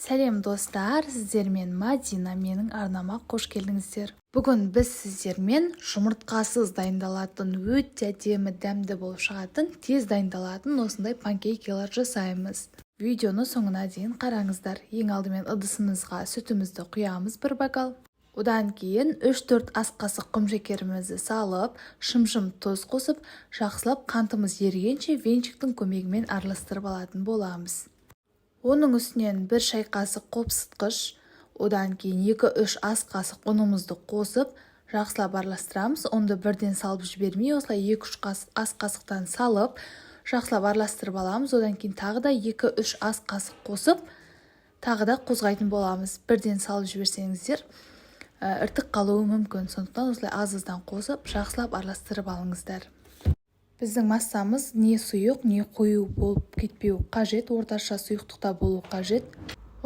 Сәлем достар, сіздермен Мадина, менің арнама қош келдіңіздер. Бүгін біз сіздермен жұмыртқасыз дайындалатын, өте әдемі дәмді болып шығатын, тез дайындалатын осындай панкейкалар жасаймыз. Видеоны соңына дейін қараңыздар. Ең алдымен ыдысымызға сүтімізді құямыз бір бокал. Одан кейін 3-4 ас қасық құмшекерімізді салып, шым-шым тұз қосып, жақсылап қантымыз ергенше венчиктің көмегімен араластырып алатын боламыз. Оның үстінен 1 шай қасық қопсытқыш, одан кейін 2-3 ас қасық ұнымызды қосып, жақсылап араластырамыз. Онды бірден салып жібермей, осылай 2-3 ас қасықтан салып, жақсылап араластырып аламыз. Одан кейін тағы да 2-3 ас қасық қосып, тағы да қозғайтын боламыз. Бірден салып жіберсеңіздер, іртік қалуы мүмкін. Сондықтан осылай аз-аздан қосып, жақсылап араластырып алыңыздар. Біздің массамыз не сұйық, не қою болып кетпеу қажет, орташа сұйықтықта болу қажет.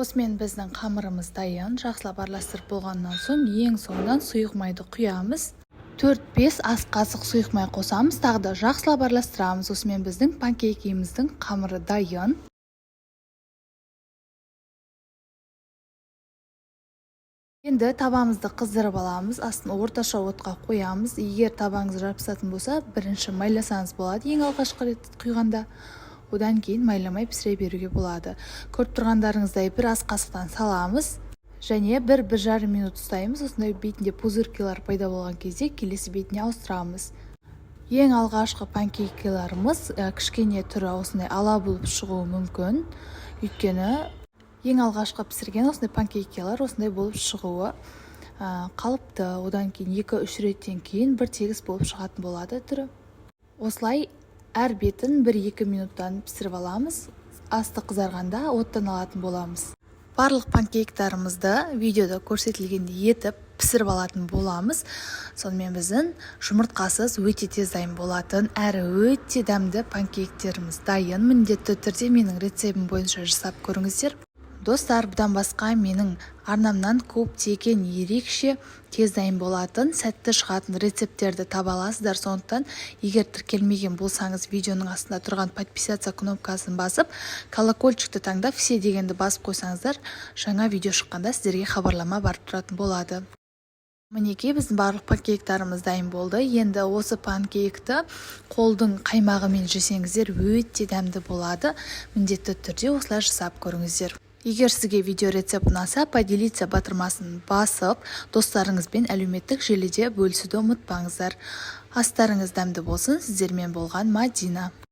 Осымен біздің қамырымыз дайын. Жақсылап араластырып болғаннан соң, ең соңынан сұйық майды құямыз. 4-5 ас қасық сұйық май қосамыз, тағы да жақсылап араластырамыз. Осымен біздің панкейкіміздің қамыры дайын. Енді табамызды қыздырып аламыз, астын орташа отқа қоямыз. Егер табаңыз жабысатын болса, бірінші майласаңыз болады, ең алғашқы рет құйғанда. Одан кейін майламай пісіре беруге болады. Көріп тұрғандарыңыздай 1 ас қасықтан саламыз, және 1-1,5 минут ұстаймыз. Осындай бетінде пузырькалар пайда болған кезде келесі бетіне ауыстырамыз. Ең алғашқы панкейкаларымыз кішкене түрі осындай ала болып шығуы мүмкін. Өйткені ең алғашқы пісірген осындай панкейкалар осындай болып шығуы қалыпты. Одан кейін 2-3 реттен кейін бір тегіс болып шығатын болады түрі. Осылай әр бетін 1-2 минуттан пісіріп аламыз. Асты қызарғанда оттан алатын боламыз. Барлық панкейктарымызды видеода көрсетілгендей етіп пісіріп алатын боламыз. Сонымен біздің жұмыртқасыз өте тез дайын болатын, әрі өте дәмді панкейктеріміз дайын. Міндетті түрде менің рецептім бойынша жасап көріңіздер. Достар, бұдан басқа менің арнамнан көптеген ерекше тез дайын болатын, сәтті шығатын рецепттерді таба аласыздар. Сондықтан, егер тіркелмеген болсаңыз, видеоның астында тұрған подписаться кнопкасын басып, колокольчикті таңдап, все дегенді басып қойсаңыздар, жаңа видео шыққанда сіздерге хабарлама барып тұратын болады. Мінекей, біздің барлық панкейктарымыз дайын болды. Енді осы панкейкті қолдың қаймағымен жесеңіздер, өте дәмді болады. Міндетті түрде осылай жасап көріңіздер. Егер сізге видео рецепт ұнаса, поделиться батырмасын басып, достарыңызбен әлеуметтік желіде бөлісуді ұмытпаңыздар. Астарыңыз дәмді болсын. Сіздермен болған Мадина.